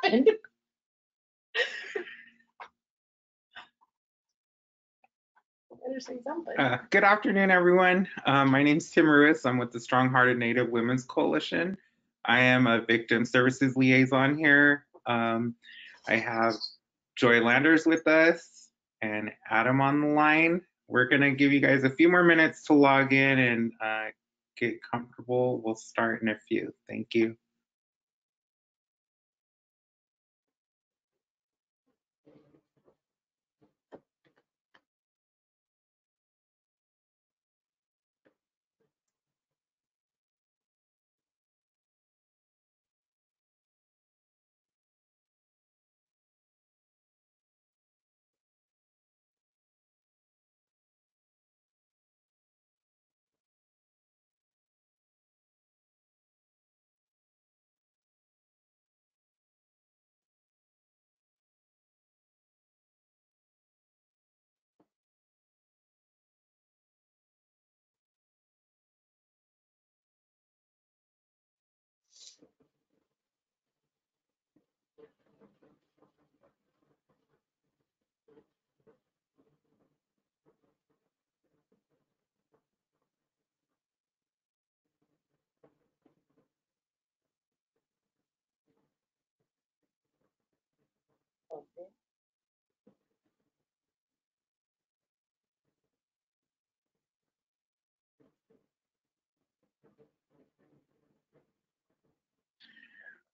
happened? Better say something. Good afternoon, everyone. My name is Tim Ruiz. I'm with the Strong Hearted Native Women's Coalition. I am a victim services liaison here. I have Joy Landers with us and Adam on the line. We're going to give you guys a few more minutes to log in and get comfortable. We'll start in a few. Thank you. Okay.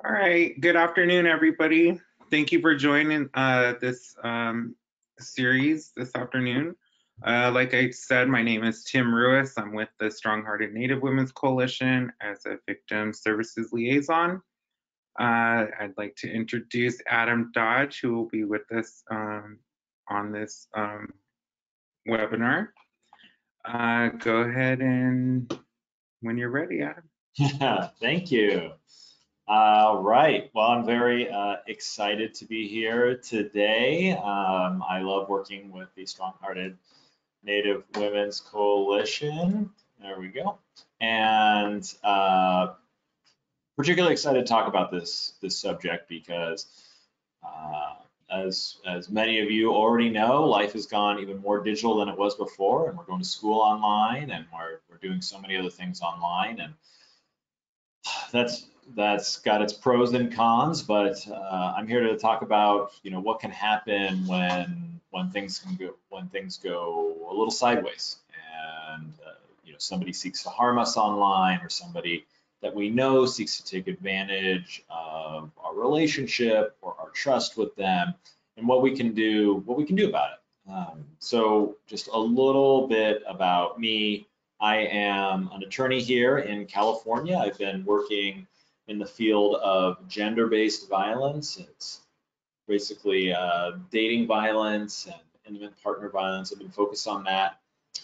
All right. Good afternoon, everybody. Thank you for joining this series this afternoon. Like I said, my name is Tim Ruiz. I'm with the Strong Hearted Native Women's Coalition as a victim services liaison. I'd like to introduce Adam Dodge, who will be with us on this webinar. Go ahead and when you're ready, Adam. Thank you. All right. Well, I'm very excited to be here today. I love working with the Strong Hearted Native Women's Coalition. There we go. And particularly excited to talk about this subject because as many of you already know, life has gone even more digital than it was before, and we're going to school online, and we're doing so many other things online, and that's got its pros and cons, but I'm here to talk about what can happen when things go a little sideways, and somebody seeks to harm us online, or somebody that we know seeks to take advantage of our relationship or our trust with them, and what we can do about it. So just a little bit about me. I am an attorney here in California. I've been working in the field of gender-based violence. It's basically dating violence and intimate partner violence. I've been focused on that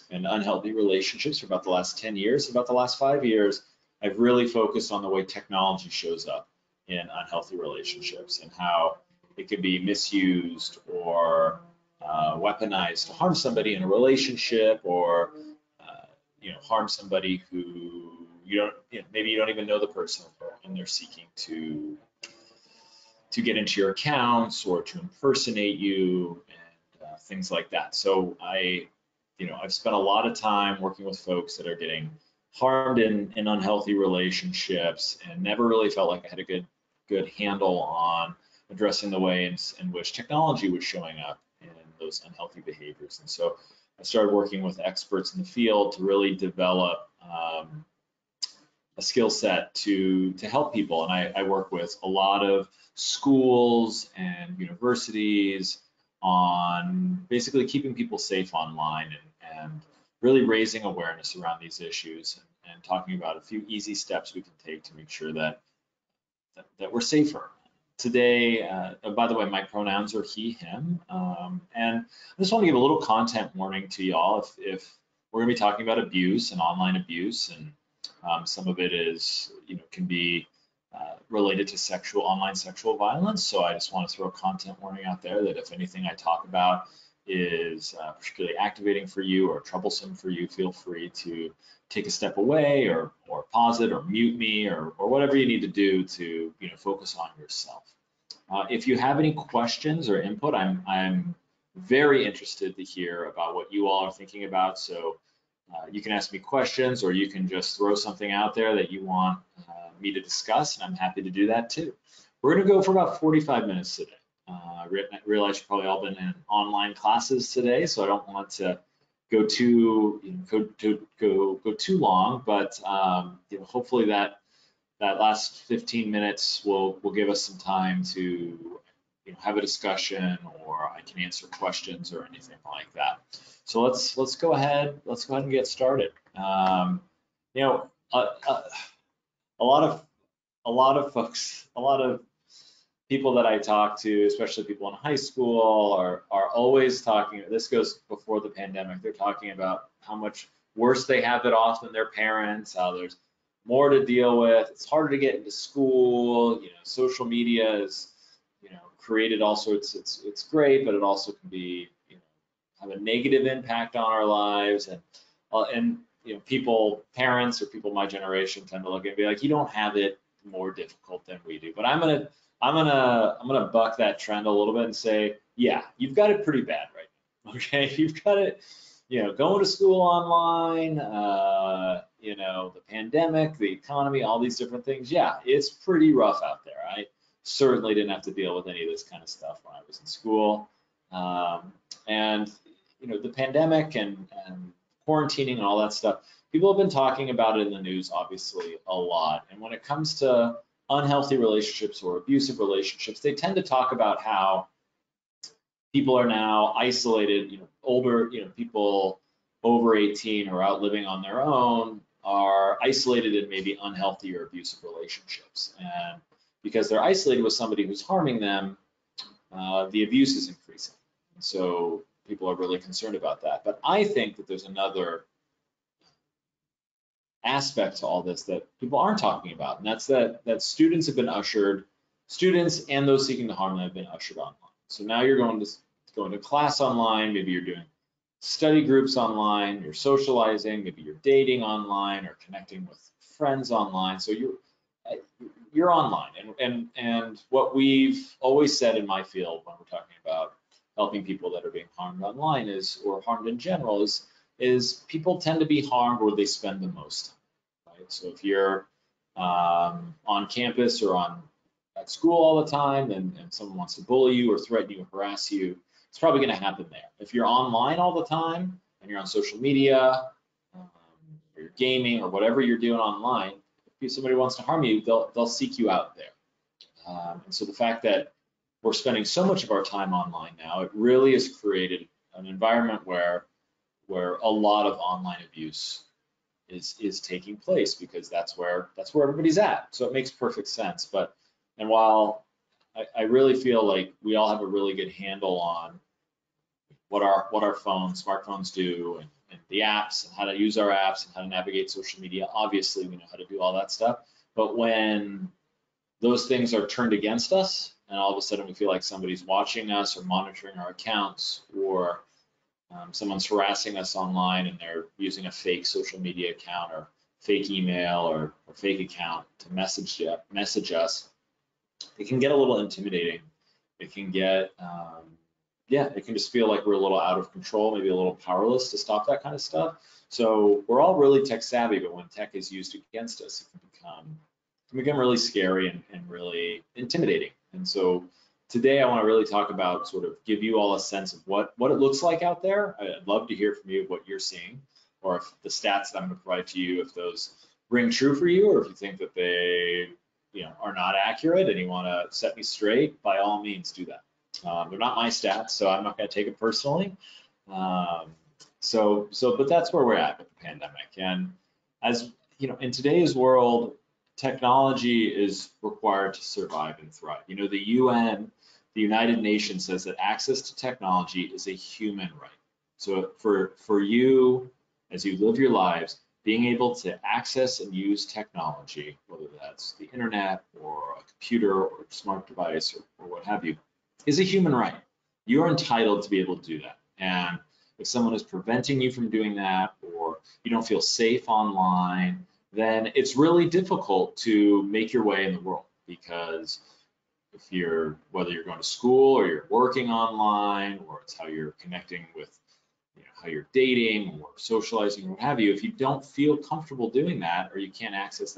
and unhealthy relationships for about the last 10 years. About the last 5 years, I've really focused on the way technology shows up in unhealthy relationships and how it could be misused or weaponized to harm somebody in a relationship, or harm somebody who maybe you don't even know the person, and they're seeking to get into your accounts or to impersonate you, and things like that. So I've spent a lot of time working with folks that are getting harmed in unhealthy relationships, and never really felt like I had a good handle on addressing the way in which technology was showing up in those unhealthy behaviors. And so I started working with experts in the field to really develop a skill set to help people. And I work with a lot of schools and universities on basically keeping people safe online, and really raising awareness around these issues, and talking about a few easy steps we can take to make sure that we're safer. Today, by the way, my pronouns are he, him, and I just want to give a little content warning to y'all if we're going to be talking about abuse and online abuse, and some of it is, can be related to online sexual violence. So I just want to throw a content warning out there that if anything I talk about is particularly activating for you or troublesome for you, feel free to take a step away, or pause it, or mute me, or whatever you need to do to focus on yourself. If you have any questions or input, I'm very interested to hear about what you all are thinking about. So you can ask me questions, or you can just throw something out there that you want me to discuss, and I'm happy to do that too. We're going to go for about 45 minutes today. I realize you've probably all been in online classes today, so I don't want to go too go too long, but hopefully that last 15 minutes will give us some time to have a discussion, or I can answer questions or anything like that. So let's go ahead and get started. A lot of folks, a lot of people that I talk to, especially people in high school, are always talking. This goes before the pandemic. They're talking about how much worse they have it off than their parents. How there's more to deal with. It's harder to get into school. Social media is, created all sorts. It's great, but it also can be, have a negative impact on our lives. And parents or people my generation tend to look and be like, you don't have it more difficult than we do. But I'm gonna buck that trend a little bit and say, yeah, you've got it pretty bad right now. Okay, you've got it, going to school online, the pandemic, the economy, all these different things. Yeah, it's pretty rough out there. I certainly didn't have to deal with any of this kind of stuff when I was in school. And the pandemic and quarantining and all that stuff, people have been talking about it in the news, obviously, a lot. And when it comes to unhealthy relationships or abusive relationships, they tend to talk about how people are now isolated, older, people over 18 or out living on their own are isolated in maybe unhealthy or abusive relationships. And because they're isolated with somebody who's harming them, the abuse is increasing. And so people are really concerned about that. But I think that there's another aspect to all this that people aren't talking about, and that's that students have been ushered, students and those seeking to harm them have been ushered online. So now you're going to class online, maybe you're doing study groups online, you're socializing, maybe you're dating online or connecting with friends online. So you're online, and what we've always said in my field when we're talking about helping people that are being harmed online or harmed in general is people tend to be harmed where they spend the most time, right? So if you're on campus or at school all the time and someone wants to bully you or threaten you or harass you, it's probably going to happen there. If you're online all the time and you're on social media or you're gaming or whatever you're doing online, if somebody wants to harm you, they'll seek you out there. And so the fact that we're spending so much of our time online now, it really has created an environment where a lot of online abuse is taking place, because that's where everybody's at. So it makes perfect sense. And while I really feel like we all have a really good handle on what our smartphones do and the apps and how to use our apps and how to navigate social media, obviously we know how to do all that stuff. But when those things are turned against us and all of a sudden we feel like somebody's watching us or monitoring our accounts, or someone's harassing us online and they're using a fake social media account or fake email or fake account to message us, it can get a little intimidating. It can get, it can just feel like we're a little out of control, maybe a little powerless to stop that kind of stuff. So we're all really tech savvy, but when tech is used against us, it can become really scary and really intimidating. And so today I want to really talk about, sort of give you all a sense of what it looks like out there. I'd love to hear from you what you're seeing, or if the stats that I'm going to provide to you, if those ring true for you, or if you think that they are not accurate and you want to set me straight, by all means do that. They're not my stats, so I'm not going to take it personally. But that's where we're at with the pandemic. And as in today's world, technology is required to survive and thrive. The UN, the United Nations, says that access to technology is a human right. So for you, as you live your lives, being able to access and use technology, whether that's the internet or a computer or a smart device or what have you, is a human right. You're entitled to be able to do that. And if someone is preventing you from doing that, or you don't feel safe online, then it's really difficult to make your way in the world, because whether you're going to school or you're working online, or it's how you're connecting with, how you're dating or socializing or what have you, if you don't feel comfortable doing that, or you can't access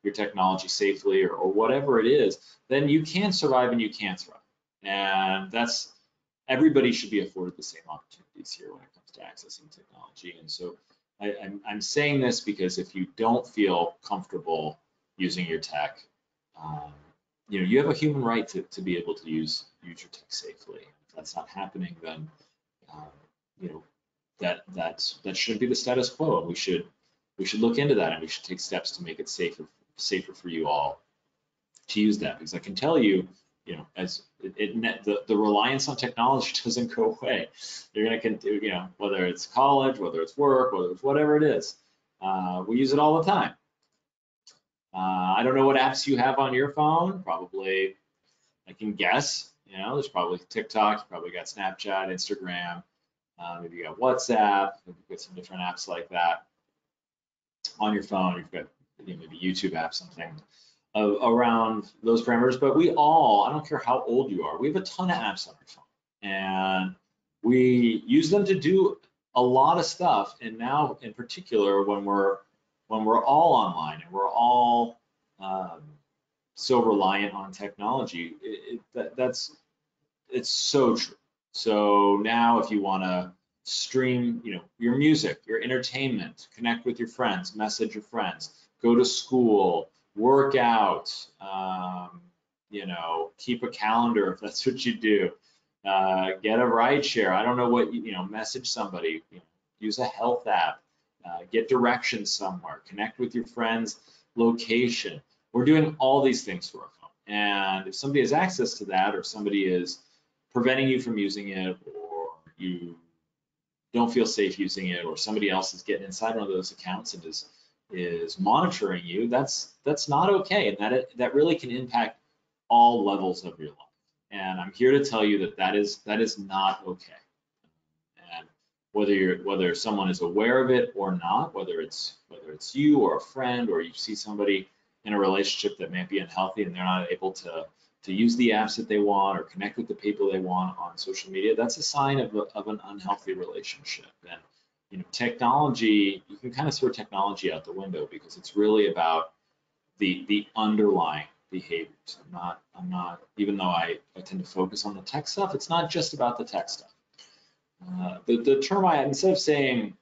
your technology safely, or whatever it is, then you can survive and you can thrive. And everybody should be afforded the same opportunities here when it comes to accessing technology. And so I'm saying this because if you don't feel comfortable using your tech, you have a human right to be able to use your tech safely. If that's not happening, then that shouldn't be the status quo. We should look into that, and we should take steps to make it safer for you all to use that. Because I can tell you, as the reliance on technology doesn't go away. You're going to continue, whether it's college, whether it's work, whether it's whatever it is, we use it all the time. I don't know what apps you have on your phone. Probably, I can guess. There's probably TikTok. You probably got Snapchat, Instagram. Maybe you got WhatsApp. Maybe you've got some different apps like that on your phone. You've got maybe YouTube app, something around those parameters. But we all, I don't care how old you are, we have a ton of apps on our phone, and we use them to do a lot of stuff. And now, in particular, when we're all online and we're all so reliant on technology, it's so true. So now, if you want to stream, your music, your entertainment, connect with your friends, message your friends, go to school, work out, keep a calendar if that's what you do, get a ride share. I don't know what message somebody, use a health app, get directions somewhere, connect with your friends' location. We're doing all these things through our phone, and if somebody has access to that, or somebody is preventing you from using it, or you don't feel safe using it, or somebody else is getting inside one of those accounts and is monitoring you, that's not okay, and that really can impact all levels of your life. And I'm here to tell you that is not okay. And whether someone is aware of it or not, whether it's you or a friend, or you see somebody in a relationship that may be unhealthy and they're not able to use the apps that they want or connect with the people they want on social media, that's a sign of an unhealthy relationship. And technology, you can kind of throw technology out the window, because it's really about the underlying behaviors. I'm not, even though I tend to focus on the tech stuff, it's not just about the tech stuff. The term, instead of saying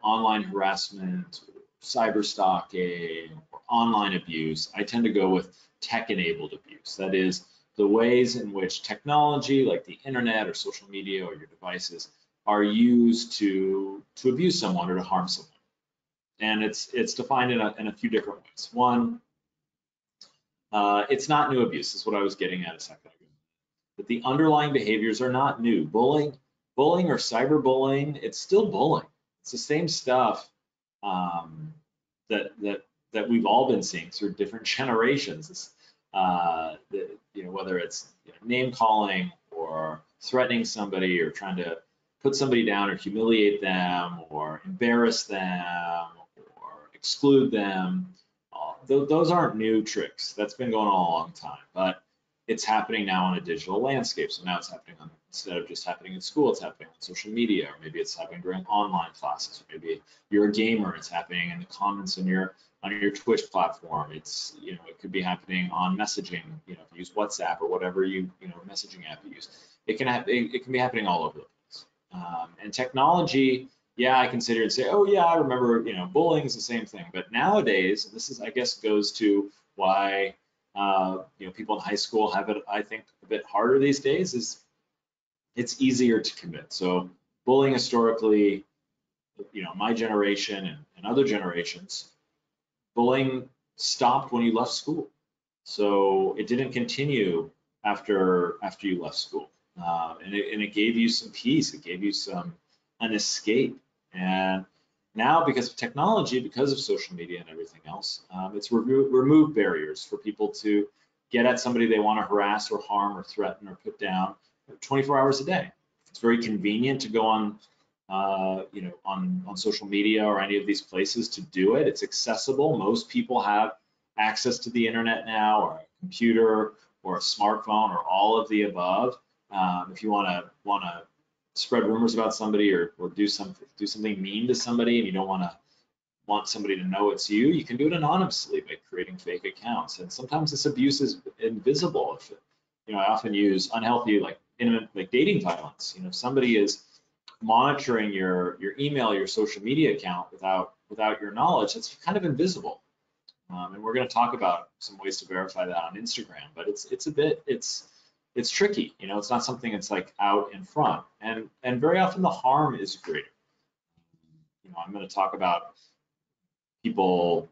online harassment, cyber stalking, or online abuse, I tend to go with tech-enabled abuse. That is, the ways in which technology, like the internet or social media or your devices, are used to abuse someone or to harm someone. And it's defined in a few different ways. One, it's not new abuse, is what I was getting at a second ago. But the underlying behaviors are not new. Bullying or cyberbullying, it's still bullying. It's the same stuff that we've all been seeing through different generations. Whether it's name calling, or threatening somebody, or trying to put somebody down, or humiliate them, or embarrass them, or exclude them. Those aren't new tricks. That's been going on a long time, but it's happening now on a digital landscape. So now it's happening instead of just happening in school, it's happening on social media, or maybe it's happening during online classes, or maybe you're a gamer, it's happening in the comments on your Twitch platform. It's, it could be happening on messaging, if you use WhatsApp or whatever messaging app you use. It can be happening all over the place. And technology, yeah, I can sit here and say, oh yeah, I remember, bullying is the same thing. But nowadays, and this is, I guess, goes to why people in high school have it, I think, a bit harder these days, is it's easier to commit. So bullying historically, my generation and other generations, bullying stopped when you left school. So it didn't continue after you left school. And it gave you some peace. It gave you an escape. And now, because of technology, because of social media and everything else, it's removed barriers for people to get at somebody they want to harass or harm or threaten or put down 24 hours a day. It's very convenient to go on social media or any of these places to do it. It's accessible. Most people have access to the internet now, or a computer, or a smartphone or all of the above. If you want to spread rumors about somebody or do something mean to somebody and you don't want somebody to know it's you, you can do it anonymously by creating fake accounts. And sometimes this abuse is invisible. I often use unhealthy, like intimate, like dating violence. If somebody is monitoring your email, your social media account without your knowledge, it's kind of invisible. And we're going to talk about some ways to verify that on Instagram, but it's tricky. It's not something that's like out in front, and very often the harm is greater. I'm going to talk about people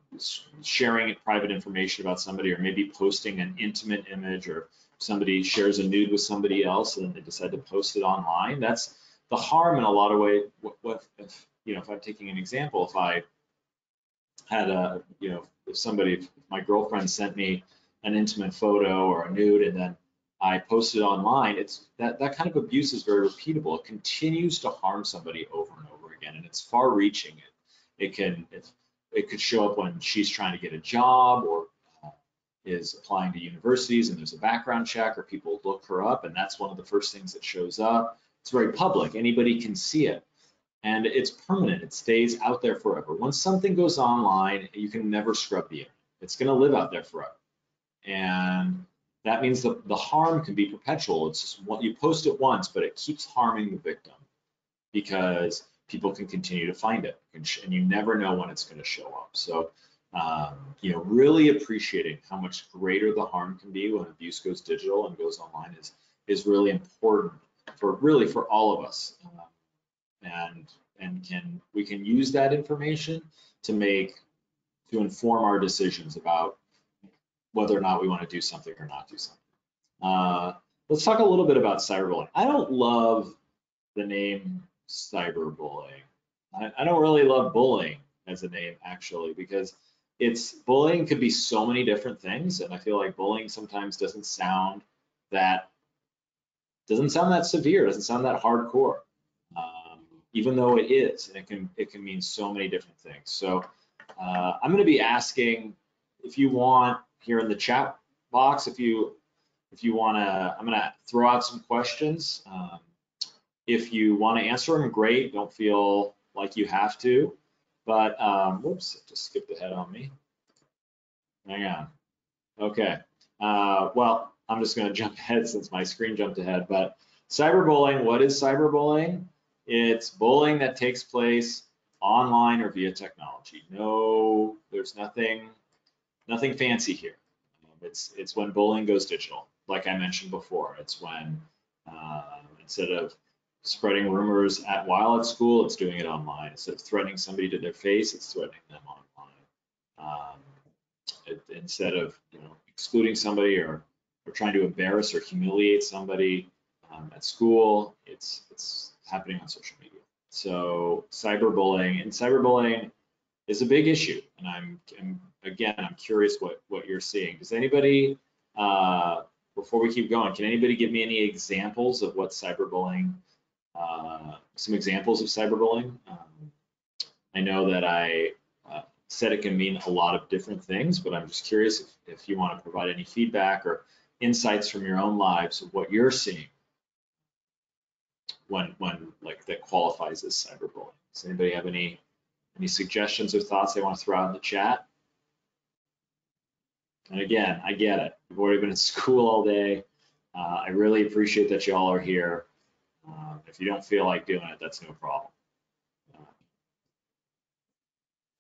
sharing private information about somebody, or maybe posting an intimate image, or somebody shares a nude with somebody else and then they decide to post it online. That's the harm in a lot of ways. If I'm taking an example, if I had if my girlfriend sent me an intimate photo or a nude and then I posted it online, it's that kind of abuse is very repeatable. It continues to harm somebody over and over again, and it's far-reaching. It could show up when she's trying to get a job or is applying to universities and there's a background check, or people look her up and that's one of the first things that shows up. It's very public. Anybody can see it. And it's permanent. It stays out there forever. Once something goes online, you can never scrub the internet. It's going to live out there forever. And that means the harm can be perpetual. It's just you post it once, but it keeps harming the victim because people can continue to find it, and you never know when it's going to show up. So, really appreciating how much greater the harm can be when abuse goes digital and goes online is really important for all of us. And we can use that information to inform our decisions about whether or not we want to do something or not do something. Let's talk a little bit about cyberbullying. I don't love the name cyberbullying. I don't really love bullying as a name, actually, because bullying could be so many different things, and I feel like bullying sometimes doesn't sound that severe, doesn't sound that hardcore. Even though it is, and it can mean so many different things. So I'm going to be asking, if you want, here in the chat box, if you want to, I'm going to throw out some questions. If you want to answer them, great. Don't feel like you have to. But whoops, it just skipped ahead on me. Hang on. Okay. Well, I'm just going to jump ahead since my screen jumped ahead. But cyberbullying, what is cyberbullying? It's bullying that takes place online or via technology. No, there's nothing fancy here. It's when bullying goes digital, like I mentioned before. It's when instead of spreading rumors while at school, it's doing it online. Instead of threatening somebody to their face, it's threatening them online. Instead of excluding somebody or trying to embarrass or humiliate somebody at school, it's happening on social media. So cyberbullying is a big issue, and I'm curious what you're seeing. Does anybody, before we keep going, can anybody give me any examples of what cyberbullying? Some examples of cyberbullying. I know that I said it can mean a lot of different things, but I'm just curious if you want to provide any feedback or insights from your own lives of what you're seeing when like that qualifies as cyberbullying. Does anybody have any suggestions or thoughts they want to throw out in the chat? And again, I get it. You've already been in school all day. I really appreciate that you all are here. If you don't feel like doing it, that's no problem.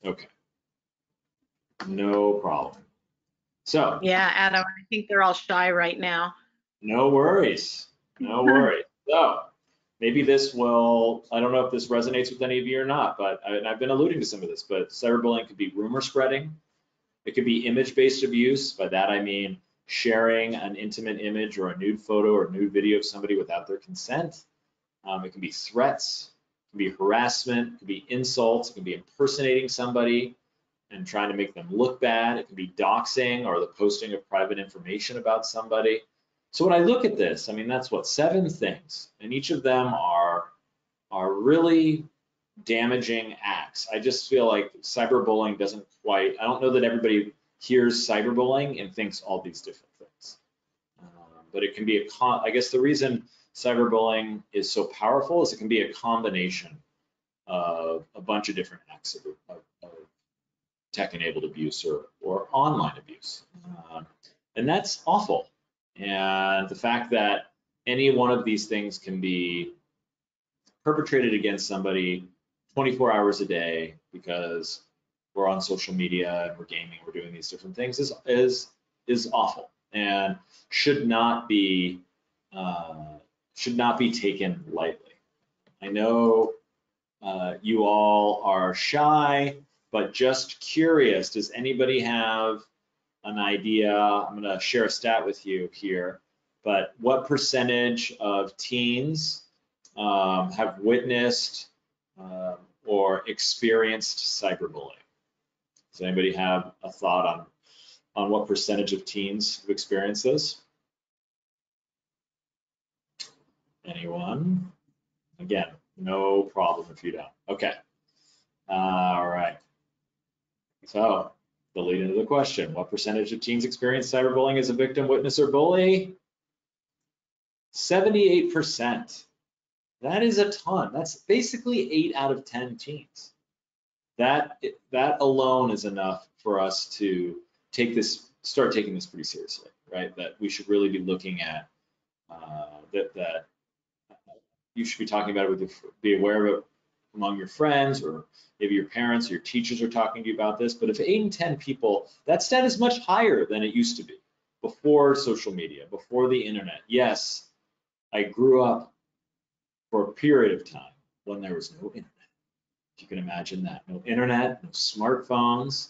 Okay. No problem. So. Yeah, Adam, I think they're all shy right now. No worries. No worries. So maybe this will, I don't know if this resonates with any of you or not, but I've been alluding to some of this, but cyberbullying could be rumor spreading. It could be image-based abuse. By that, I mean sharing an intimate image or a nude photo or nude video of somebody without their consent. It can be threats, it can be harassment, it can be insults, it can be impersonating somebody and trying to make them look bad. It can be doxing or the posting of private information about somebody. So when I look at this, I mean, that's what, 7 things, and each of them are really damaging acts. I just feel like cyberbullying doesn't quite, I don't know that everybody hears cyberbullying and thinks all these different things. but it can be I guess the reason cyberbullying is so powerful is it can be a combination of a bunch of different acts of tech-enabled abuse or online abuse. And that's awful. And the fact that any one of these things can be perpetrated against somebody 24 hours a day because we're on social media and we're gaming, we're doing these different things is awful and should not be taken lightly. I know you all are shy, but just curious, does anybody have an idea? I'm going to share a stat with you here, but what percentage of teens have witnessed or experienced cyberbullying? Does anybody have a thought on what percentage of teens have experienced this? Anyone? Again, no problem if you don't. Okay. All right. So the lead into the question, what percentage of teens experience cyberbullying as a victim, witness, or bully? 78%. That is a ton. That's basically 8 out of 10 teens. That alone is enough for us to start taking this pretty seriously, right? That we should really be looking at that you should be talking about it be aware of it among your friends, or maybe your parents or your teachers are talking to you about this. But if 8 in 10 people, that stat is much higher than it used to be before social media, before the internet. Yes, I grew up for a period of time when there was no internet. If you can imagine that, no internet, no smartphones.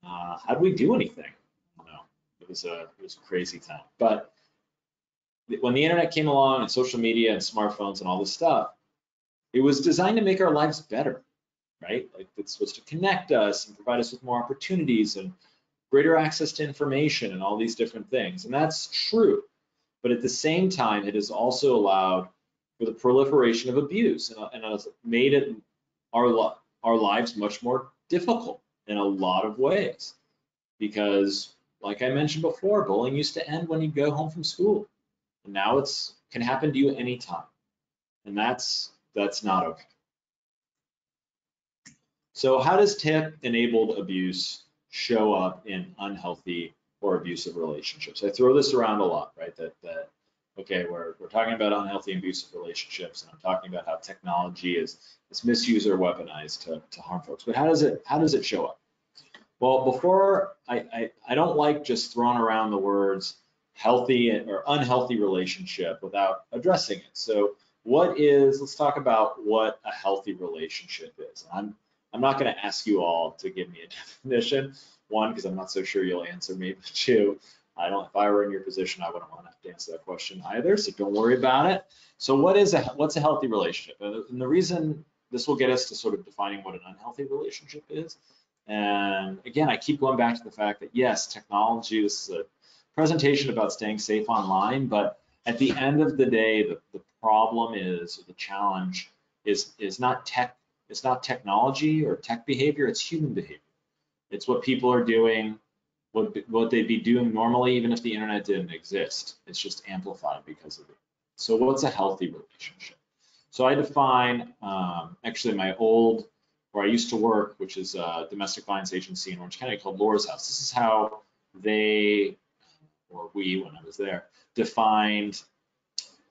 How do we do anything? I don't know. It was a crazy time. But when the internet came along and social media and smartphones and all this stuff, it was designed to make our lives better, right? Like it's supposed to connect us and provide us with more opportunities and greater access to information and all these different things. And that's true. But at the same time, it has also allowed for the proliferation of abuse and has made our lives much more difficult in a lot of ways. Because like I mentioned before, bullying used to end when you go home from school. And now it can happen to you anytime. And that's not okay. So how does tech-enabled abuse show up in unhealthy or abusive relationships? I throw this around a lot, right? That okay, we're talking about unhealthy and abusive relationships, and I'm talking about how technology is misused or weaponized to harm folks. But how does it show up? Well, before I don't like just throwing around the words healthy or unhealthy relationship without addressing it. So let's talk about what a healthy relationship is. I'm not going to ask you all to give me a definition. One, because I'm not so sure you'll answer me, but two, if I were in your position, I wouldn't want to have to answer that question either, so don't worry about it. So what's a healthy relationship? And the reason this will get us to sort of defining what an unhealthy relationship is. And again, I keep going back to the fact that yes, technology, this is a presentation about staying safe online, but at the end of the day, the problem is, the challenge is not technology or tech behavior, it's human behavior. It's what people are doing, what they'd be doing normally even if the internet didn't exist. It's just amplified because of it. So what's a healthy relationship? So I define, actually where I used to work, which is a domestic violence agency in Orange County called Laura's House. This is how we, when I was there, defined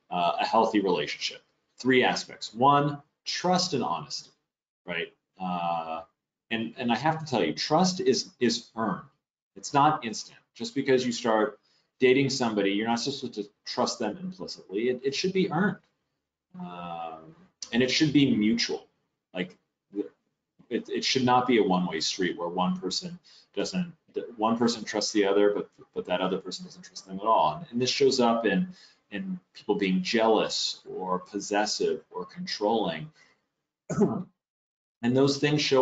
a healthy relationship. 3 aspects. 1, trust and honesty, right? And I have to tell you, trust is earned. It's not instant. Just because you start dating somebody, you're not supposed to trust them implicitly. It should be earned. And it should be mutual. Like it should not be a one-way street where one person trusts the other, but that other person doesn't trust them at all. And this shows up in people being jealous or possessive or controlling. And those things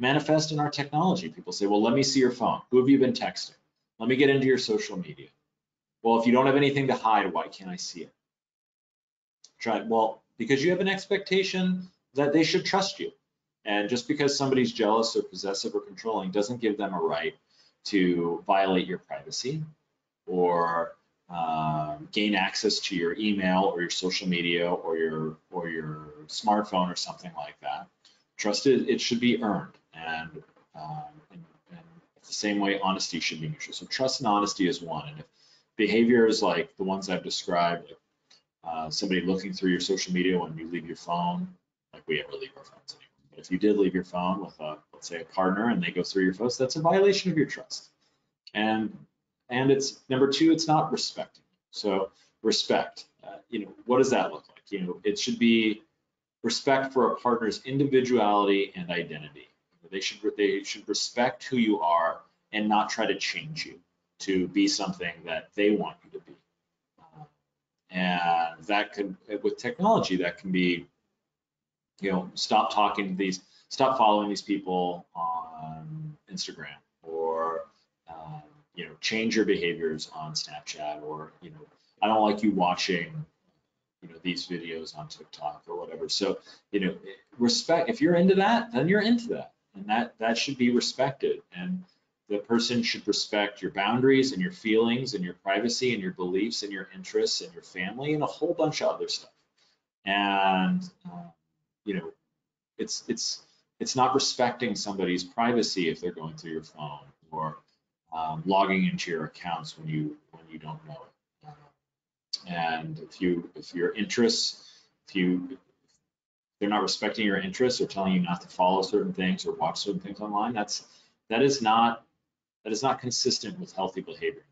manifest in our technology. People say, well, let me see your phone. Who have you been texting? Let me get into your social media. Well, if you don't have anything to hide, why can't I see it? Well, because you have an expectation that they should trust you. And just because somebody's jealous or possessive or controlling doesn't give them a right to violate your privacy or gain access to your email or your social media or your smartphone or something like that. Trust it should be earned, and the same way honesty should be mutual. So trust and honesty is one. And if behaviors like the ones I've described, somebody looking through your social media when you leave your phone, like we never leave our phones anymore. But if you did leave your phone with let's say a partner and they go through your photos, that's a violation of your trust. And it's number two, it's not respecting. So respect, what does that look like? It should be respect for a partner's individuality and identity. They should respect who you are and not try to change you to be something that they want you to be. And that could, with technology, that can be, stop following these people on Instagram, or change your behaviors on Snapchat, or I don't like you watching these videos on TikTok or whatever. So respect. If you're into that, then you're into that, and that should be respected. And the person should respect your boundaries and your feelings and your privacy and your beliefs and your interests and your family and a whole bunch of other stuff. And it's not respecting somebody's privacy if they're going through your phone, or logging into your accounts when you don't know it. And if your interests, if they're not respecting your interests or telling you not to follow certain things or watch certain things online, that is not consistent with healthy behavior.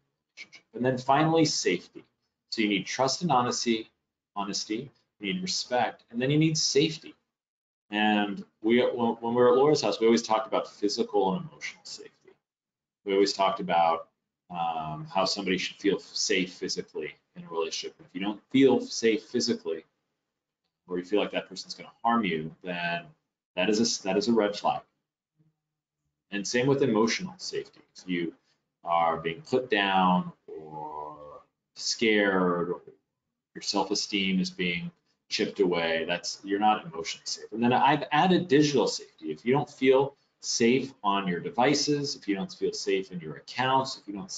And then finally, safety. So you need trust and honesty, you need respect, and then you need safety. And when we were at Laura's house, we always talked about physical and emotional safety. We always talked about how somebody should feel safe physically in a relationship. If you don't feel safe physically, or you feel like that person's going to harm you, then that is a red flag. And same with emotional safety. If you are being put down or scared, or your self-esteem is being chipped away, you're not emotionally safe. And then I've added digital safety. If you don't feel safe on your devices, if you don't feel safe in your accounts, if you don't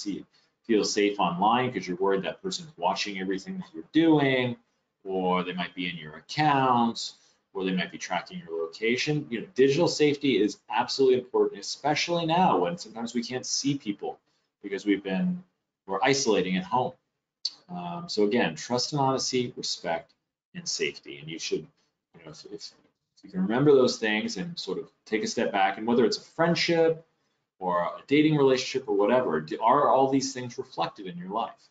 feel safe online because you're worried that person's watching everything that you're doing, or they might be in your accounts, or they might be tracking your location, digital safety is absolutely important, especially now when sometimes we can't see people because we're isolating at home. So again, trust and honesty, respect, and safety. And you should, if you can remember those things and sort of take a step back, and whether it's a friendship or a dating relationship or whatever, are all these things reflected in your life,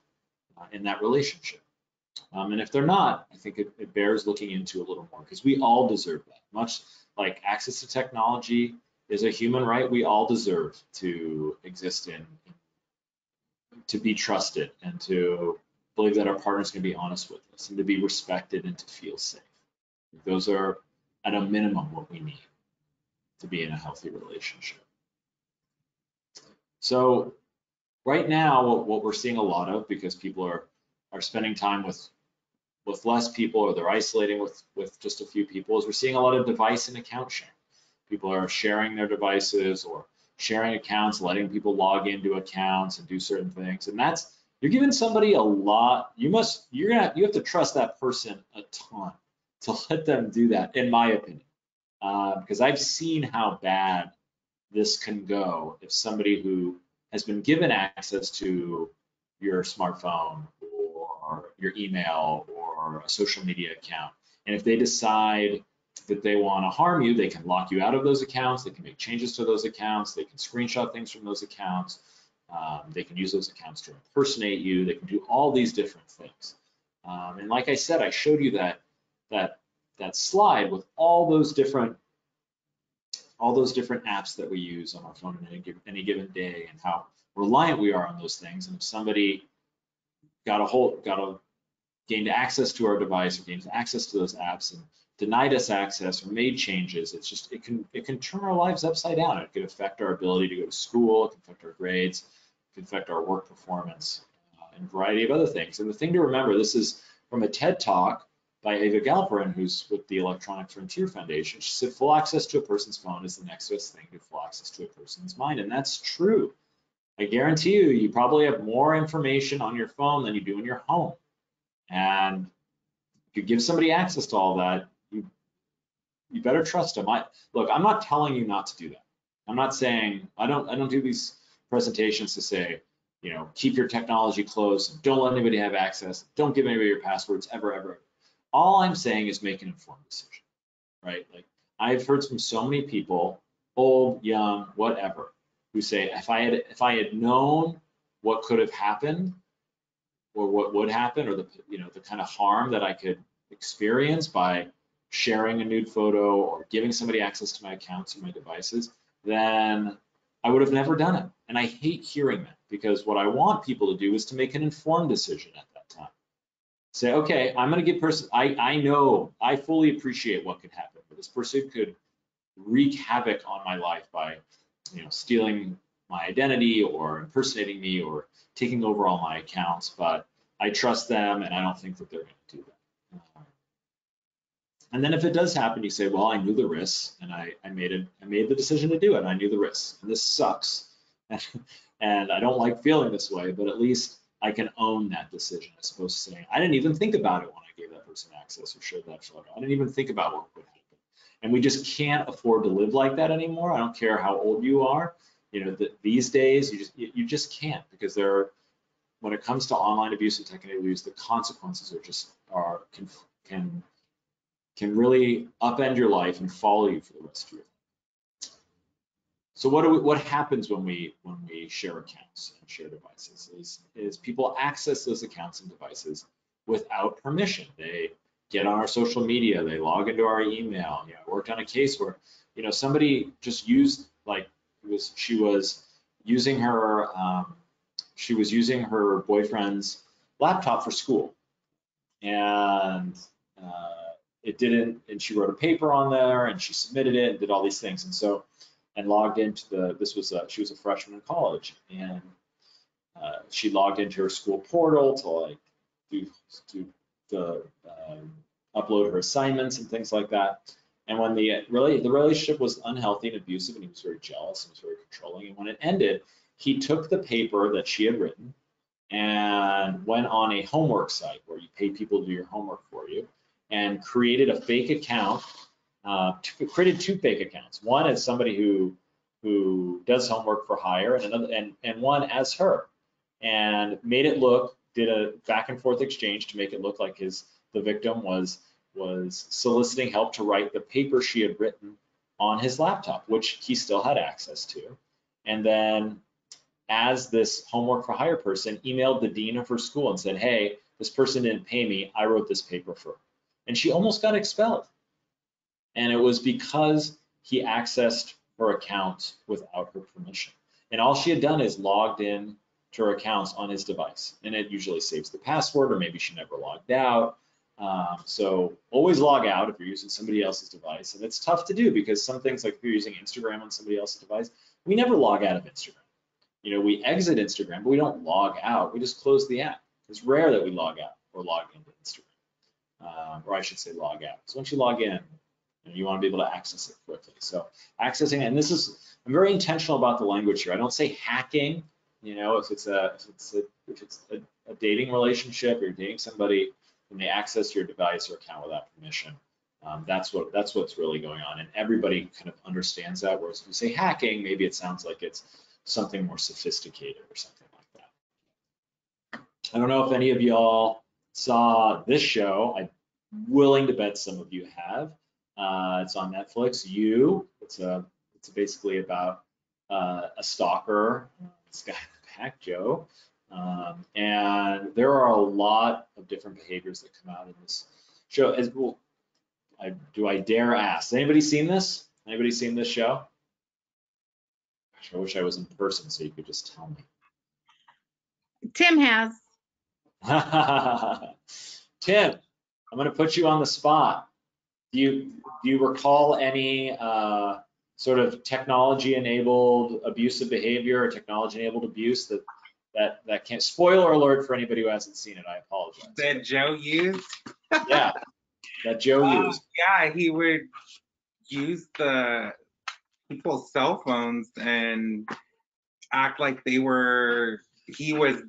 in that relationship? And if they're not, I think it bears looking into a little more, because we all deserve that. Much like access to technology is a human right, we all deserve to exist to be trusted, and to believe that our partner's going to be honest with us, and to be respected, and to feel safe. Those are, at a minimum, what we need to be in a healthy relationship. So right now, what we're seeing a lot of, because people are spending time with less people, or they're isolating with just a few people, is we're seeing a lot of device and account sharing. People are sharing their devices or sharing accounts, letting people log into accounts and do certain things. And you're giving somebody a lot. You have to trust that person a ton to let them do that, in my opinion. Because I've seen how bad this can go if somebody who has been given access to your smartphone or your email or a social media account, and if they decide that they want to harm you, they can lock you out of those accounts, they can make changes to those accounts, they can screenshot things from those accounts, they can use those accounts to impersonate you, they can do all these different things. And like I said, I showed you that slide with all those different apps that we use on our phone in any given day, and how reliant we are on those things. And if somebody gained access to our device, or gained access to those apps and denied us access or made changes, it can turn our lives upside down. It could affect our ability to go to school, it can affect our grades, it can affect our work performance, and a variety of other things. And the thing to remember, this is from a TED Talk by Eva Galperin, who's with the Electronic Frontier Foundation. She said, full access to a person's phone is the next best thing to full access to a person's mind. And that's true. I guarantee you probably have more information on your phone than you do in your home. And if you give somebody access to all that, you better trust them. Look, I'm not telling you not to do that. I'm not saying, I don't do these presentations to say, you know, keep your technology close, don't let anybody have access, don't give anybody your passwords ever. All I'm saying is make an informed decision, right? Like, I've heard from so many people, old, young, whatever, who say, if I had known what could have happened or what would happen, or the kind of harm that I could experience by sharing a nude photo or giving somebody access to my accounts and my devices, then I would have never done it. And I hate hearing that, because what I want people to do is to make an informed decision at that time. Say, okay, I'm going to give I know, I fully appreciate what could happen, but this person could wreak havoc on my life by, you know, stealing my identity or impersonating me or taking over all my accounts, but I trust them and I don't think that they're going to do that. And then if it does happen, you say, well, I knew the risks and I made the decision to do it. And I knew the risks, and this sucks. And I don't like feeling this way, but at least I can own that decision, as opposed to saying, I didn't even think about it when I gave that person access or shared that photo. I didn't even think about what would happen. And we just can't afford to live like that anymore. I don't care how old you are. You know, these days, you just can't, because when it comes to online abuse and technical abuse, the consequences can really upend your life and follow you for the rest of your life. So what happens when we share accounts and share devices is people access those accounts and devices without permission. They get on our social media, they log into our email. You know, I worked on a case where, you know, somebody just used, like, she was using her boyfriend's laptop for school, and it didn't, and she wrote a paper on there and she submitted it and did all these things, and logged into she was a freshman in college, and she logged into her school portal to, like, upload her assignments and things like that. And when the relationship was unhealthy and abusive, and he was very jealous and was very controlling, and when it ended, he took the paper that she had written and went on a homework site where you pay people to do your homework for you, and created a fake account, created two fake accounts. One as somebody who does homework for hire, and another, and one as her, and made it look, did a back and forth exchange to make it look like the victim was soliciting help to write the paper she had written on his laptop, which he still had access to. And then, as this homework for hire person, emailed the dean of her school and said, hey, this person didn't pay me, I wrote this paper for her. And she almost got expelled. And it was because he accessed her account without her permission. And all she had done is logged in to her accounts on his device. And it usually saves the password, or maybe she never logged out. So always log out if you're using somebody else's device. And it's tough to do, because some things, like if you're using Instagram on somebody else's device, we never log out of Instagram. You know, we exit Instagram, but we don't log out. We just close the app. It's rare that we log out or log into Instagram. Or I should say log out. So once you log in, you want to be able to access it quickly. So accessing, and I'm very intentional about the language here. I don't say hacking. You know, if it's a dating relationship, or you're dating somebody and they access your device or account without permission, that's what's really going on. And everybody kind of understands that. Whereas if you say hacking, maybe it sounds like it's something more sophisticated or something like that. I don't know if any of y'all saw this show. I'm willing to bet some of you have. It's on Netflix. It's basically about a stalker. This guy in the back, Joe. And there are a lot of different behaviors that come out in this show. As well, do I dare ask? Anybody seen this? Anybody seen this show? Gosh, I wish I was in person so you could just tell me. Tim has. Tim, I'm going to put you on the spot. Do you recall any sort of technology-enabled abusive behavior or technology-enabled abuse that can't? Spoiler alert for anybody who hasn't seen it. I apologize. That Joe used? Yeah, that Joe used. Yeah, he would use the people's cell phones and act like he was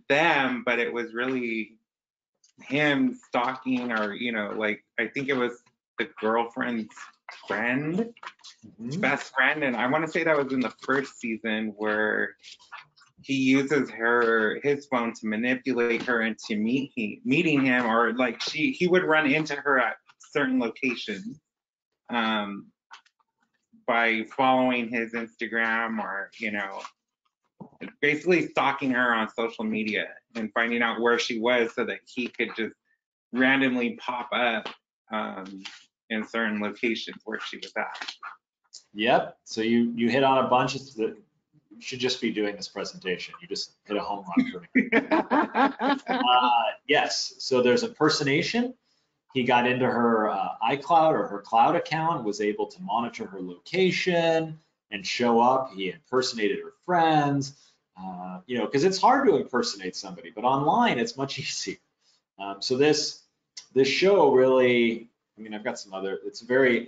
them, but it was really him stalking, or, like, I think it was the girlfriend's friend, best friend. And I want to say that was in the first season, where he uses his phone to manipulate her into meeting him, or like he would run into her at certain locations by following his Instagram, or basically stalking her on social media and finding out where she was so that he could just randomly pop up in certain locations where she was at. Yep. So you hit on a bunch of you should just be doing this presentation. You just hit a home run for me. Yes. So there's impersonation. He got into her iCloud or her cloud account, was able to monitor her location and show up. He impersonated her friends, because it's hard to impersonate somebody, but online it's much easier. So this show really, I've got some other, it's a very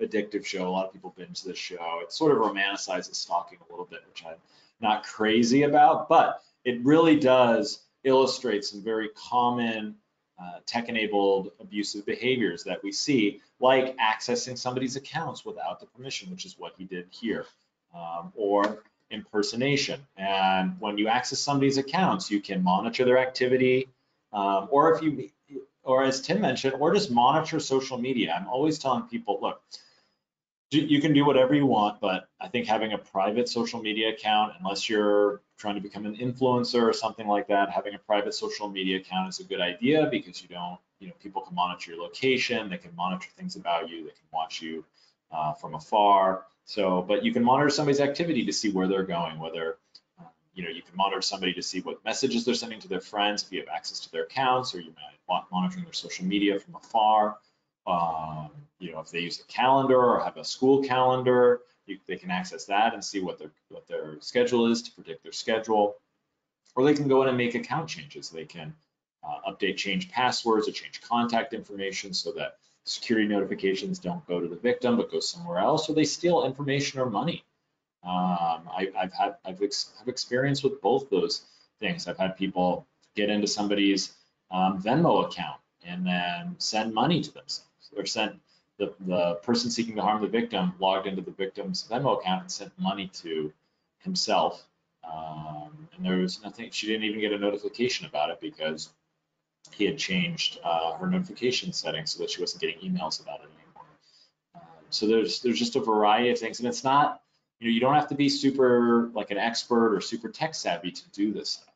addictive show. A lot of people binge this show. It sort of romanticizes stalking a little bit, which I'm not crazy about, but it really does illustrate some very common tech-enabled abusive behaviors that we see, like accessing somebody's accounts without the permission, which is what he did here, or impersonation. And when you access somebody's accounts, you can monitor their activity, or as Tim mentioned, or just monitor social media. I'm always telling people, look, you can do whatever you want, but I think having a private social media account, unless you're trying to become an influencer or something like that, having a private social media account is a good idea, because people can monitor your location, they can monitor things about you, they can watch you from afar. So, but you can monitor somebody's activity to see where they're going, whether, you can monitor somebody to see what messages they're sending to their friends if you have access to their accounts, or you might monitoring their social media from afar. If they use a calendar or have a school calendar, they can access that and see what their schedule is to predict their schedule. Or they can go in and make account changes. They can change passwords or change contact information so that security notifications don't go to the victim but go somewhere else, or they steal information or money. I've experience with both those things. I've had people get into somebody's Venmo account and then send money to themselves, or send the person seeking to harm the victim logged into the victim's Venmo account and sent money to himself. And there was nothing, she didn't even get a notification about it, because he had changed her notification settings so that she wasn't getting emails about it anymore. So there's just a variety of things, and it's not, you don't have to be super like an expert or super tech savvy to do this stuff.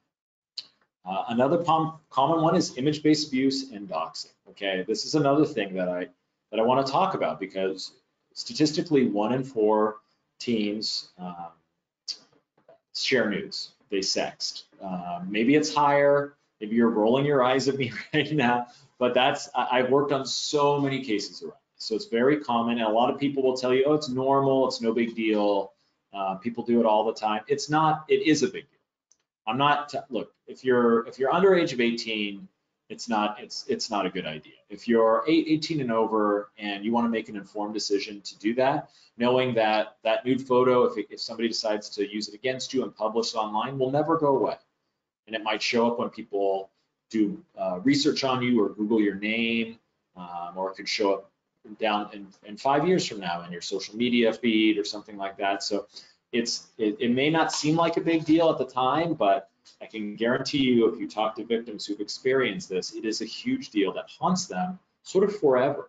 Another common one is image-based abuse and doxing. Okay, this is another thing that I want to talk about, because statistically 1 in 4 teens share nudes, they sext. Maybe it's higher, maybe you're rolling your eyes at me right now, but I've worked on so many cases around this. So it's very common, and a lot of people will tell you, oh, it's normal, it's no big deal. People do it all the time. It's not, it is a big deal. I'm not, look, if you're under age of 18, it's not a good idea. If you're 18 and over and you want to make an informed decision to do that, knowing that that nude photo, if somebody decides to use it against you and publish it online, will never go away. And it might show up when people do research on you or Google your name, or it could show up down in 5 years from now in your social media feed or something like that. So it may not seem like a big deal at the time, but I can guarantee you, if you talk to victims who've experienced this, it is a huge deal that haunts them sort of forever.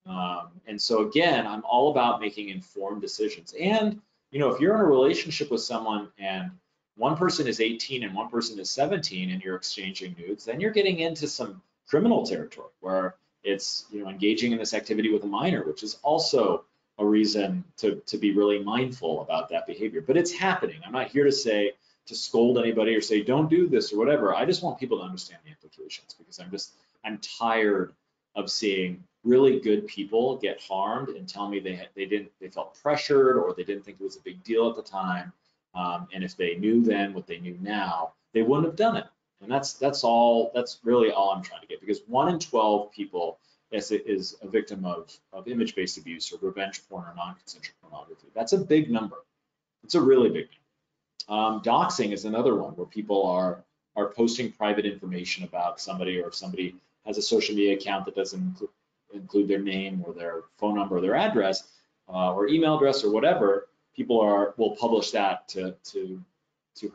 And so again, I'm all about making informed decisions. And if you're in a relationship with someone and one person is 18 and one person is 17 and you're exchanging nudes, then you're getting into some criminal territory where it's engaging in this activity with a minor, which is also a reason to be really mindful about that behavior. But it's happening. I'm not here to scold anybody or say don't do this or whatever. I just want people to understand the implications, because I'm tired of seeing really good people get harmed and tell me they felt pressured, or they didn't think it was a big deal at the time. And if they knew then what they knew now, they wouldn't have done it. And that's really all I'm trying to get, because 1 in 12 people is a victim of image-based abuse or revenge porn or non-consensual pornography. That's a big number. It's a really big number. Doxing is another one where people are posting private information about somebody, or if somebody has a social media account that doesn't include their name or their phone number or their address or email address or whatever, people will publish that to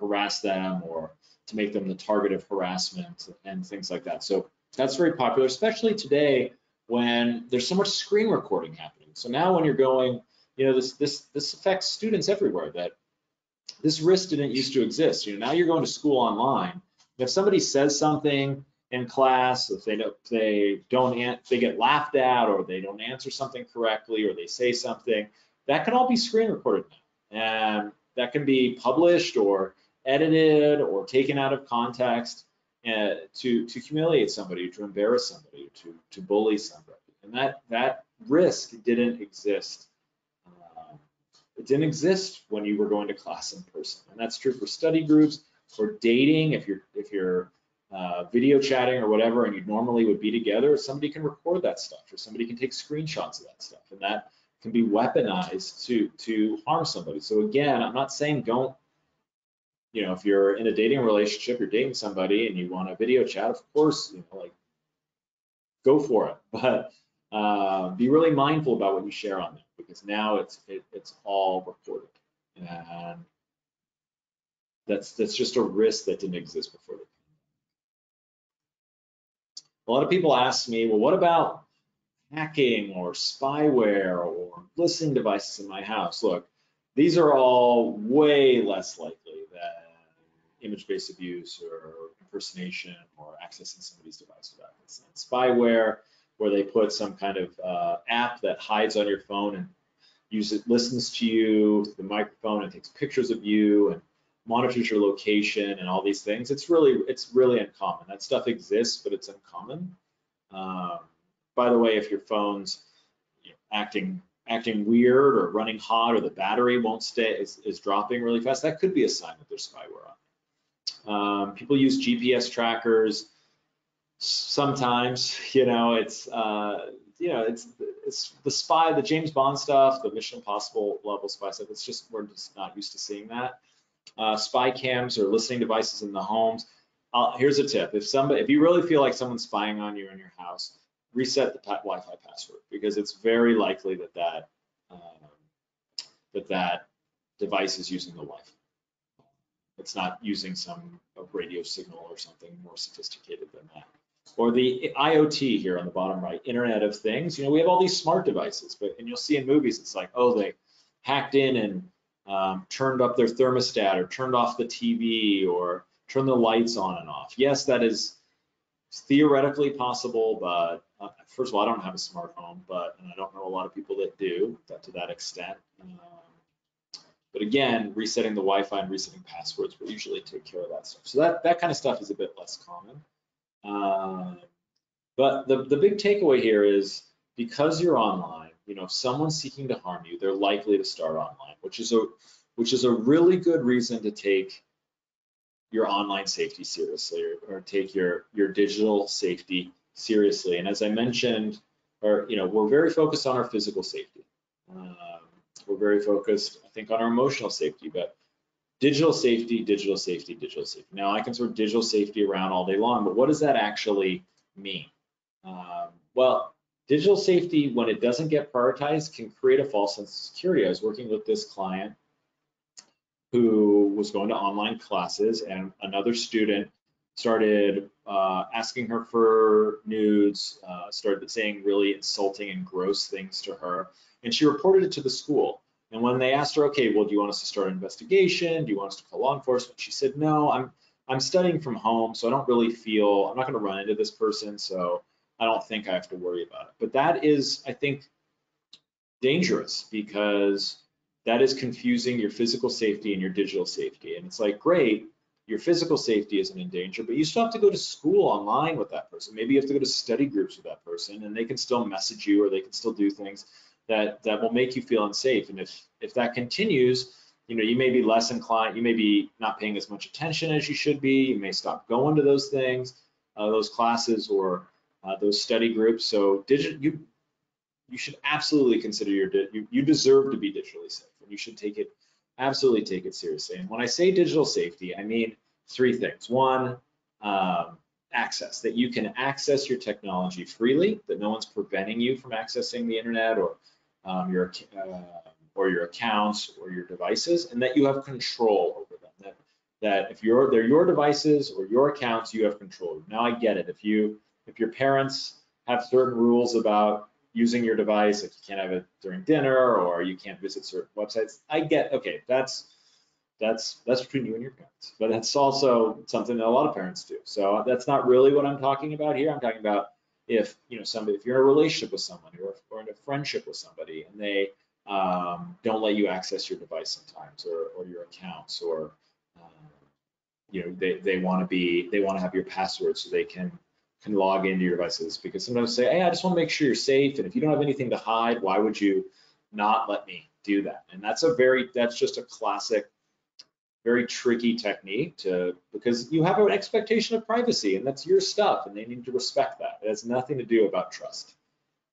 harass them or to make them the target of harassment and things like that. So that's very popular, especially today when there's so much screen recording happening. So now when you're going, this affects students everywhere, that this risk didn't used to exist. Now you're going to school online. If somebody says something in class, if they get laughed at, or they don't answer something correctly, or they say something, that can all be screen recorded now, and that can be published or edited or taken out of context to humiliate somebody, to embarrass somebody, to bully somebody, and that risk didn't exist. It didn't exist when you were going to class in person, and that's true for study groups, for dating. If you're video chatting or whatever, and you normally would be together, somebody can record that stuff, or somebody can take screenshots of that stuff, and that can be weaponized to harm somebody. So again, I'm not saying don't, if you're in a dating relationship, you're dating somebody and you want a video chat, of course, go for it. But be really mindful about what you share on there, because now it's all recorded, and that's just a risk that didn't exist before. A lot of people ask me, well, what about hacking or spyware or listening devices in my house? Look, these are all way less likely than image-based abuse or impersonation or accessing somebody's device without consent. Spyware, where they put some kind of app that hides on your phone and listens to you through the microphone and takes pictures of you and monitors your location and all these things. It's really uncommon. That stuff exists, but it's uncommon. By the way, if your phone's acting weird or running hot, or the battery won't stay, is dropping really fast, that could be a sign that there's spyware on. People use GPS trackers sometimes. It's the James Bond stuff, the Mission Impossible level spy stuff. We're just not used to seeing that. Spy cams or listening devices in the homes. Here's a tip: if you really feel like someone's spying on you in your house, reset the Wi-Fi password, because it's very likely that device is using the Wi-Fi. It's not using some radio signal or something more sophisticated than that. Or the IoT here on the bottom right, Internet of Things. We have all these smart devices, and you'll see in movies, it's like, oh, they hacked in and turned up their thermostat, or turned off the TV, or turned the lights on and off. Yes, that is theoretically possible, but first of all, I don't have a smart home, and I don't know a lot of people that do, to that extent. But again, resetting the Wi-Fi and resetting passwords will usually take care of that stuff. So that kind of stuff is a bit less common. But the big takeaway here is, because you're online, if someone's seeking to harm you, they're likely to start online, which is a really good reason to take your online safety seriously, or take your digital safety seriously. And as I mentioned, we're very focused on our physical safety. We're very focused, I think, on our emotional safety, but digital safety, digital safety, digital safety. Now, I can throw digital safety around all day long, but what does that actually mean? Well, digital safety, when it doesn't get prioritized, can create a false sense of security. I was working with this client who was going to online classes, and another student started asking her for nudes, started saying really insulting and gross things to her, and she reported it to the school. And when they asked her, okay, well, do you want us to start an investigation? Do you want us to call law enforcement? She said, no, I'm studying from home, so I don't really feel, I'm not going to run into this person, so I don't think I have to worry about it. But that is, I think, dangerous, because that is confusing your physical safety and your digital safety. And it's like, great, your physical safety isn't in danger, but you still have to go to school online with that person. Maybe you have to go to study groups with that person, and they can still message you, or they can still do things that will make you feel unsafe. And if that continues, you may be less inclined, you may be not paying as much attention as you should be, you may stop going to those things, those classes, or those study groups. So you should absolutely consider you deserve to be digitally safe, and you should take it absolutely take it seriously. And when I say digital safety, I mean three things. One, access, that you can access your technology freely, that no one's preventing you from accessing the internet or your accounts or your devices, and that you have control over them. That if they're your devices or your accounts, you have control. Now I get it. If your parents have certain rules about using your device, like you can't have it during dinner or you can't visit certain websites, I get, okay, that's between you and your parents, but that's also something that a lot of parents do. So that's not really what I'm talking about here. I'm talking about if if you're in a relationship with someone or in a friendship with somebody and they don't let you access your device sometimes or your accounts, or they want to have your password so they can log into your devices, because sometimes say, hey, I just want to make sure you're safe, and if you don't have anything to hide, why would you not let me do that? And that's just a classic, very tricky technique because you have an expectation of privacy, and that's your stuff, and they need to respect that. It has nothing to do about trust.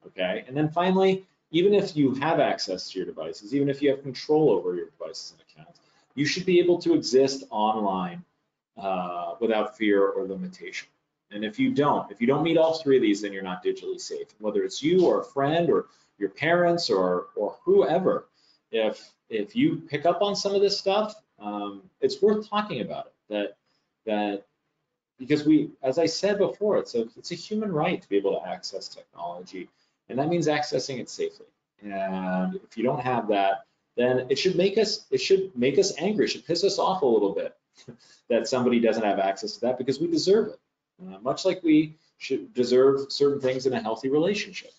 Okay, and then finally, even if you have access to your devices, even if you have control over your devices and accounts, you should be able to exist online without fear or limitation. And if you don't meet all three of these, then you're not digitally safe. Whether it's you or a friend or your parents or whoever, if you pick up on some of this stuff, it's worth talking about it. That because as I said before, it's a human right to be able to access technology, and that means accessing it safely. And if you don't have that, then it should make us angry. It should piss us off a little bit that somebody doesn't have access to that, because we deserve it. Much like we should deserve certain things in a healthy relationship.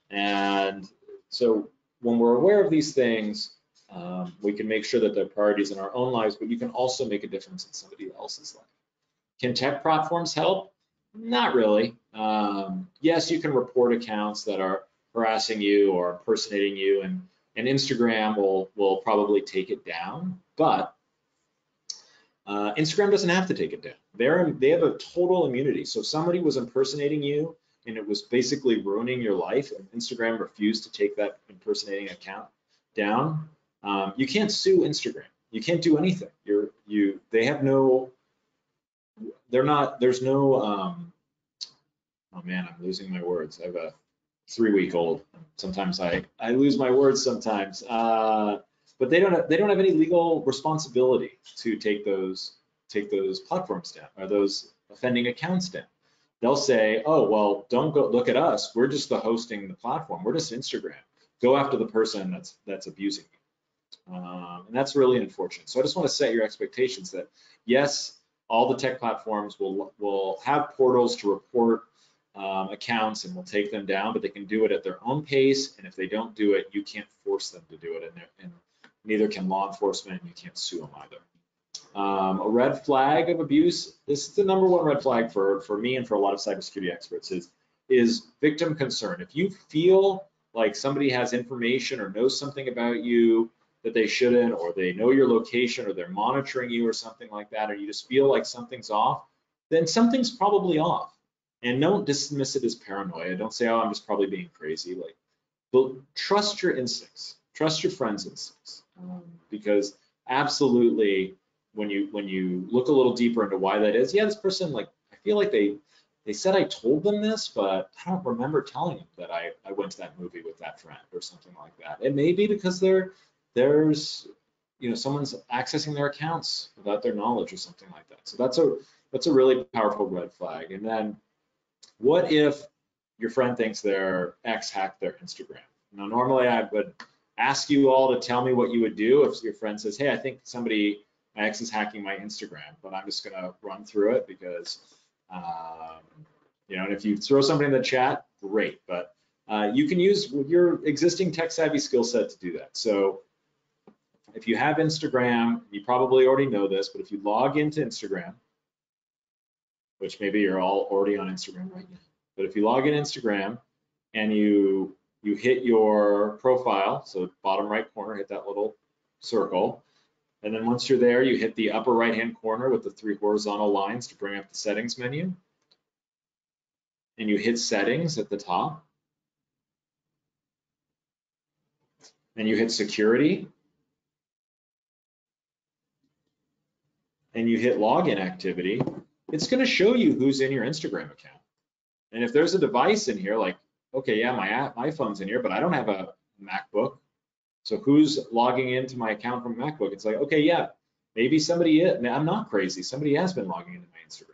And so when we're aware of these things, we can make sure that they're priorities in our own lives, but you can also make a difference in somebody else's life. Can tech platforms help? Not really. Yes, you can report accounts that are harassing you or impersonating you, and Instagram will probably take it down, but Instagram doesn't have to take it down. They have a total immunity. So if somebody was impersonating you and it was basically ruining your life, and Instagram refused to take that impersonating account down, you can't sue Instagram. You can't do anything. Oh man, I'm losing my words. I have a 3-week-old. Sometimes I lose my words sometimes. But they don't have any legal responsibility to take those platforms down or those offending accounts down. They'll say, oh, well, don't go look at us. We're just hosting the platform. We're just Instagram. Go after the person that's abusing you. And that's really unfortunate. So I just want to set your expectations that yes, all the tech platforms will have portals to report accounts and will take them down, but they can do it at their own pace. And if they don't do it, you can't force them to do it, and neither can law enforcement, and you can't sue them either. A red flag of abuse, this is the #1 red flag for me and for a lot of cybersecurity experts, is victim concern. If you feel like somebody has information or knows something about you that they shouldn't, or they know your location, or they're monitoring you or something like that, or you just feel like something's off, then something's probably off. And don't dismiss it as paranoia. Don't say, oh, I'm just probably being crazy. But trust your instincts. Trust your friend's instincts. Because absolutely, when you look a little deeper into why that is, yeah, this person, I feel like they said I told them this, but I don't remember telling them that I went to that movie with that friend or something like that. It may be because there's someone's accessing their accounts without their knowledge or something like that. So that's a really powerful red flag. And then what if your friend thinks their ex hacked their Instagram? Now, normally I would ask you all to tell me what you would do if your friend says, hey, I think my ex is hacking my Instagram, but I'm just gonna run through it because, and if you throw somebody in the chat, great, but you can use your existing tech savvy skill set to do that. So if you have Instagram, you probably already know this, but if you log into Instagram, which maybe you're all already on Instagram right now, but if you log in Instagram and you hit your profile, so bottom right corner, hit that little circle, and then once you're there, you hit the upper right hand corner with the 3 horizontal lines to bring up the settings menu, and you hit settings at the top, and you hit security, and you hit login activity, it's going to show you who's in your Instagram account. And if there's a device in here, like, okay, yeah, my phone's in here, but I don't have a MacBook. So who's logging into my account from MacBook? It's like, okay, yeah, maybe somebody is. I'm not crazy. Somebody has been logging into my Instagram.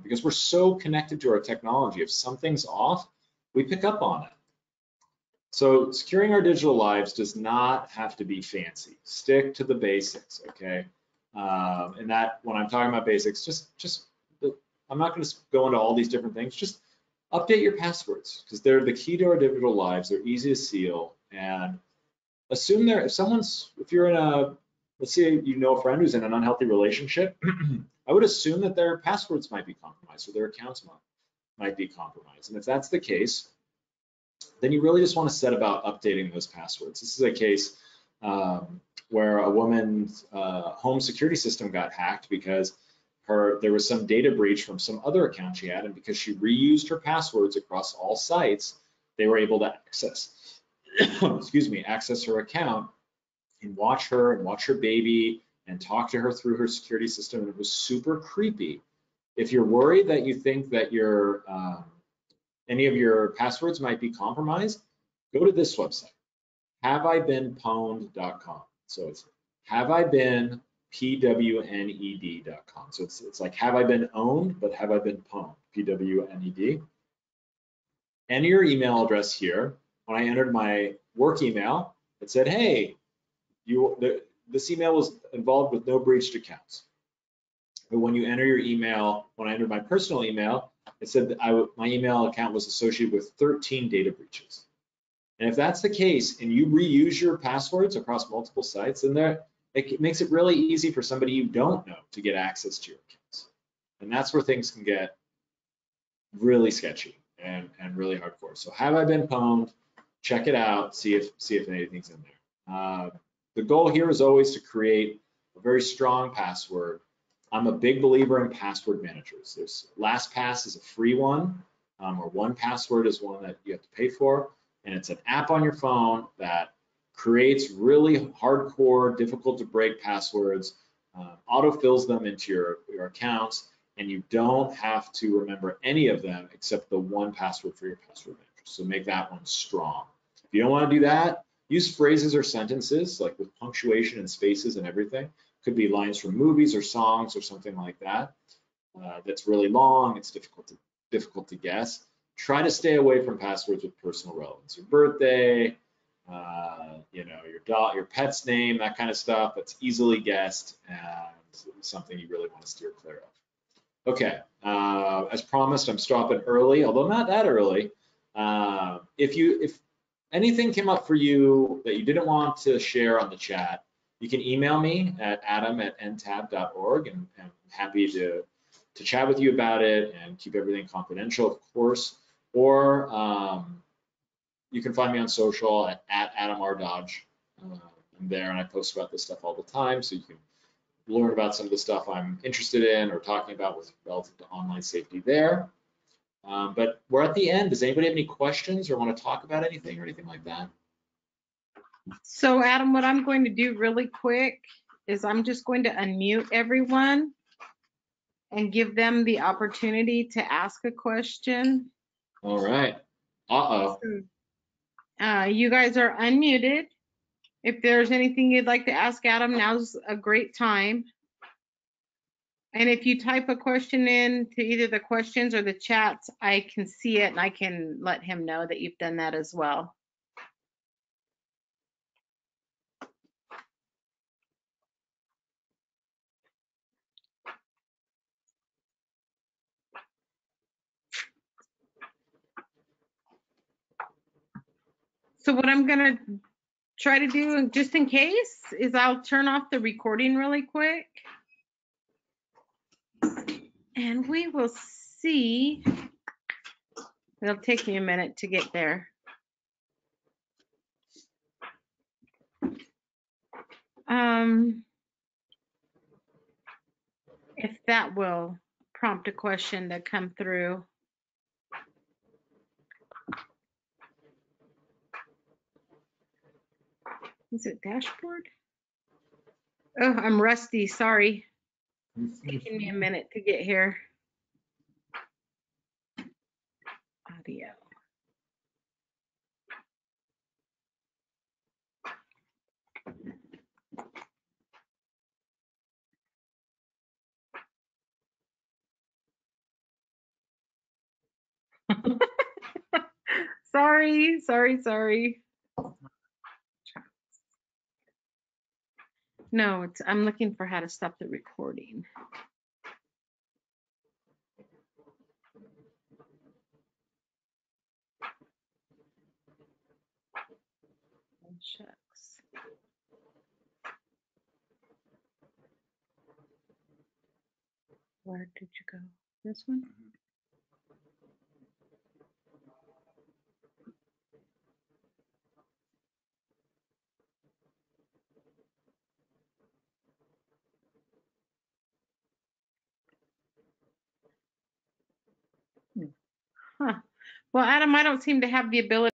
Because we're so connected to our technology. If something's off, we pick up on it. So securing our digital lives does not have to be fancy. Stick to the basics, okay? And that, when I'm talking about basics, I'm not going to go into all these different things. Just update your passwords, because they're the key to our digital lives. They're easy to seal, and assume if you're in a, let's say you know a friend who's in an unhealthy relationship, I would assume that their passwords might be compromised or their accounts might be compromised. And if that's the case, then you really just want to set about updating those passwords. This is a case where a woman's home security system got hacked because there was some data breach from some other account she had, and because she reused her passwords across all sites, they were able to access her account and watch her baby and talk to her through her security system. And it was super creepy. If you're worried that you think that any of your passwords might be compromised, go to this website, haveibeenpwned.com. So it's haveibeenpwned.com. So it's like have I been owned, but have I been pwned, PWNED. Enter your email address here. When I entered my work email, it said, hey, this email was involved with no breached accounts. But when you enter your email, when I entered my personal email, it said that my email account was associated with 13 data breaches. And if that's the case, and you reuse your passwords across multiple sites, then it makes it really easy for somebody you don't know to get access to your accounts. And that's where things can get really sketchy and really hardcore. So have I been pwned? Check it out, see if anything's in there. The goal here is always to create a very strong password. I'm a big believer in password managers. LastPass is a free one, or 1Password is one that you have to pay for, and it's an app on your phone that creates really hardcore, difficult to break passwords, autofills them into your accounts, and you don't have to remember any of them except the 1Password for your password manager. So make that one strong. If you don't want to do that, use phrases or sentences, like with punctuation and spaces and everything. Could be lines from movies or songs or something like that. That's really long. It's difficult to guess. Try to stay away from passwords with personal relevance. Your birthday, your pet's name, that kind of stuff. That's easily guessed and something you really want to steer clear of. Okay, as promised, I'm stopping early, although not that early. If anything came up for you that you didn't want to share on the chat, you can email me at adam@ntab.org, and I'm happy to chat with you about it and keep everything confidential, of course. Or you can find me on social at Adam R. Dodge. I'm there, and I post about this stuff all the time, so you can learn about some of the stuff I'm interested in or talking about with relative to online safety there. But we're at the end. Does anybody have any questions or want to talk about anything or anything like that? So Adam, what I'm going to do really quick is I'm just going to unmute everyone and give them the opportunity to ask a question. All right. Uh-oh. You guys are unmuted. If there's anything you'd like to ask Adam, now's a great time. And if you type a question in to either the questions or the chats, I can see it and I can let him know that you've done that as well. So what I'm gonna try to do, just in case, is I'll turn off the recording really quick. And we will see. It'll take me a minute to get there. If that will prompt a question to come through. Is it dashboard? Oh, I'm rusty. Sorry. It's taking me a minute to get here. Audio. Sorry. No, I'm looking for how to stop the recording. Oh, shucks. Where did you go? This one? Huh. Well, Adam, I don't seem to have the ability